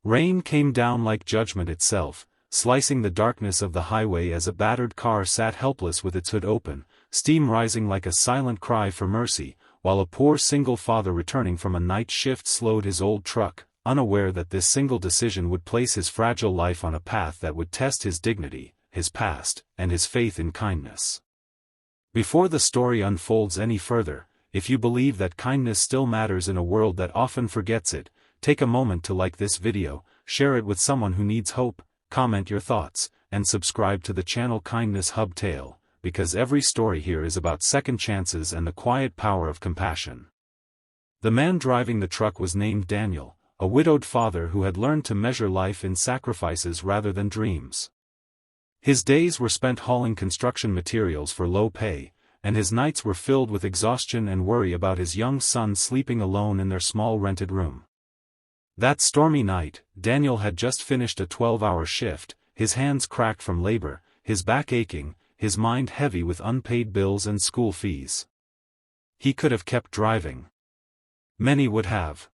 Rain came down like judgment itself, slicing the darkness of the highway as a battered car sat helpless with its hood open, steam rising like a silent cry for mercy, while a poor single father returning from a night shift slowed his old truck, unaware that this single decision would place his fragile life on a path that would test his dignity, his past, and his faith in kindness. Before the story unfolds any further, if you believe that kindness still matters in a world that often forgets it, take a moment to like this video, share it with someone who needs hope, comment your thoughts, and subscribe to the channel Kindness Hub Tale, because every story here is about second chances and the quiet power of compassion. The man driving the truck was named Daniel, a widowed father who had learned to measure life in sacrifices rather than dreams. His days were spent hauling construction materials for low pay, and his nights were filled with exhaustion and worry about his young son sleeping alone in their small rented room. That stormy night, Daniel had just finished a 12-hour shift, his hands cracked from labor, his back aching, his mind heavy with unpaid bills and school fees. He could have kept driving. Many would have.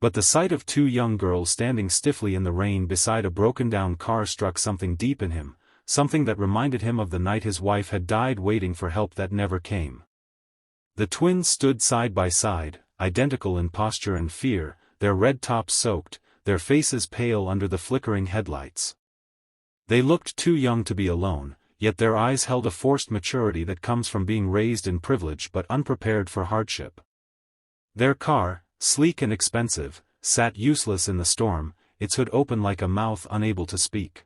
But the sight of two young girls standing stiffly in the rain beside a broken-down car struck something deep in him, something that reminded him of the night his wife had died waiting for help that never came. The twins stood side by side, identical in posture and fear, their red tops soaked, their faces pale under the flickering headlights. They looked too young to be alone, yet their eyes held a forced maturity that comes from being raised in privilege but unprepared for hardship. Their car, sleek and expensive, sat useless in the storm, its hood open like a mouth unable to speak.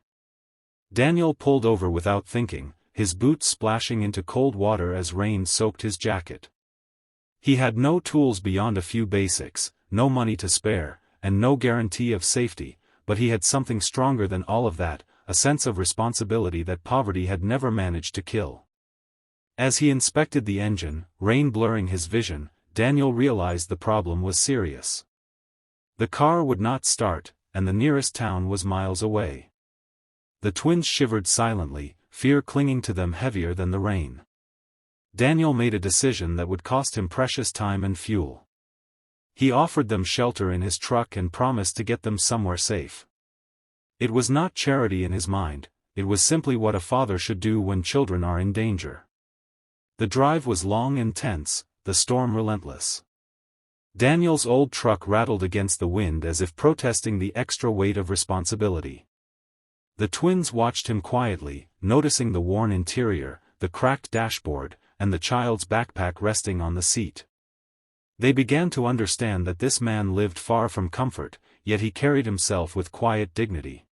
Daniel pulled over without thinking, his boots splashing into cold water as rain soaked his jacket. He had no tools beyond a few basics, no money to spare, and no guarantee of safety, but he had something stronger than all of that, a sense of responsibility that poverty had never managed to kill. As he inspected the engine, rain blurring his vision, Daniel realized the problem was serious. The car would not start, and the nearest town was miles away. The twins shivered silently, fear clinging to them heavier than the rain. Daniel made a decision that would cost him precious time and fuel. He offered them shelter in his truck and promised to get them somewhere safe. It was not charity in his mind, it was simply what a father should do when children are in danger. The drive was long and tense, the storm relentless. Daniel's old truck rattled against the wind as if protesting the extra weight of responsibility. The twins watched him quietly, noticing the worn interior, the cracked dashboard, and the child's backpack resting on the seat. They began to understand that this man lived far from comfort, yet he carried himself with quiet dignity.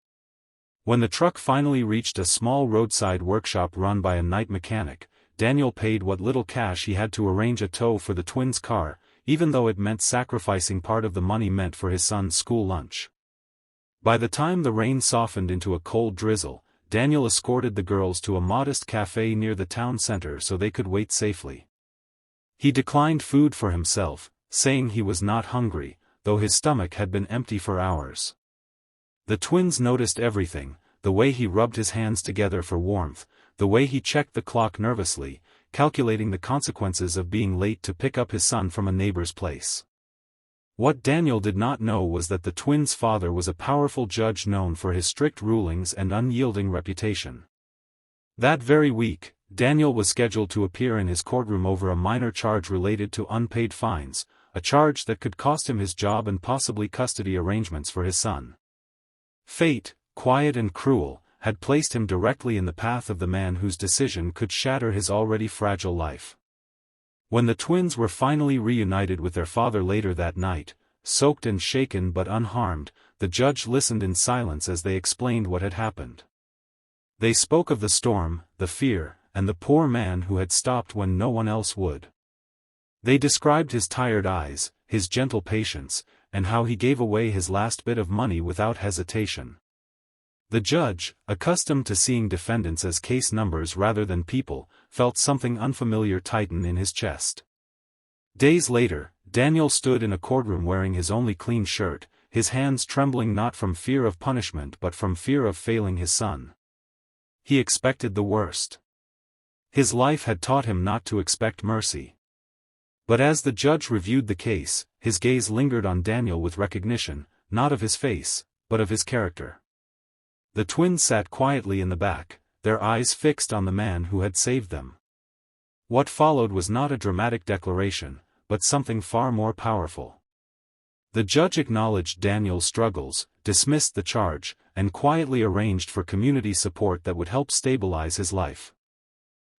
When the truck finally reached a small roadside workshop run by a night mechanic, Daniel paid what little cash he had to arrange a tow for the twins' car, even though it meant sacrificing part of the money meant for his son's school lunch. By the time the rain softened into a cold drizzle, Daniel escorted the girls to a modest cafe near the town center so they could wait safely. He declined food for himself, saying he was not hungry, though his stomach had been empty for hours. The twins noticed everything, the way he rubbed his hands together for warmth, the way he checked the clock nervously, calculating the consequences of being late to pick up his son from a neighbor's place. What Daniel did not know was that the twins' father was a powerful judge known for his strict rulings and unyielding reputation. That very week, Daniel was scheduled to appear in his courtroom over a minor charge related to unpaid fines, a charge that could cost him his job and possibly custody arrangements for his son. Fate, quiet and cruel, had placed him directly in the path of the man whose decision could shatter his already fragile life. When the twins were finally reunited with their father later that night, soaked and shaken but unharmed, the judge listened in silence as they explained what had happened. They spoke of the storm, the fear, and the poor man who had stopped when no one else would. They described his tired eyes, his gentle patience, and how he gave away his last bit of money without hesitation. The judge, accustomed to seeing defendants as case numbers rather than people, felt something unfamiliar tighten in his chest. Days later, Daniel stood in a courtroom wearing his only clean shirt, his hands trembling not from fear of punishment but from fear of failing his son. He expected the worst. His life had taught him not to expect mercy. But as the judge reviewed the case, his gaze lingered on Daniel with recognition, not of his face, but of his character. The twins sat quietly in the back, their eyes fixed on the man who had saved them. What followed was not a dramatic declaration, but something far more powerful. The judge acknowledged Daniel's struggles, dismissed the charge, and quietly arranged for community support that would help stabilize his life.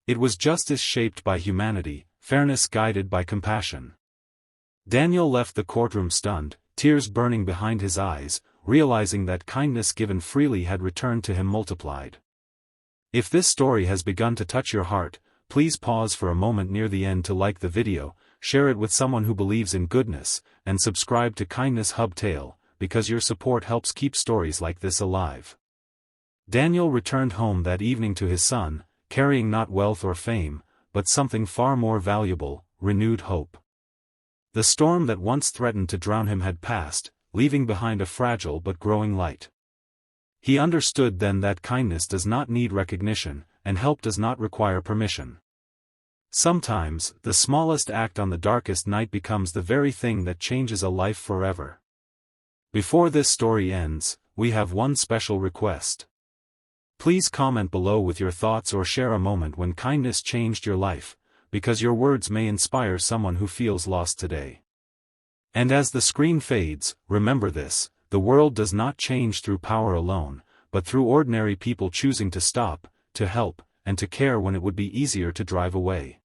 It was justice shaped by humanity, fairness guided by compassion. Daniel left the courtroom stunned, tears burning behind his eyes, realizing that kindness given freely had returned to him multiplied. If this story has begun to touch your heart, please pause for a moment near the end to like the video, share it with someone who believes in goodness, and subscribe to Kindness Hub Tale, because your support helps keep stories like this alive. Daniel returned home that evening to his son, carrying not wealth or fame, but something far more valuable, renewed hope. The storm that once threatened to drown him had passed, leaving behind a fragile but growing light. He understood then that kindness does not need recognition, and help does not require permission. Sometimes, the smallest act on the darkest night becomes the very thing that changes a life forever. Before this story ends, we have one special request. Please comment below with your thoughts or share a moment when kindness changed your life, because your words may inspire someone who feels lost today. And as the screen fades, remember this: the world does not change through power alone, but through ordinary people choosing to stop, to help, and to care when it would be easier to drive away.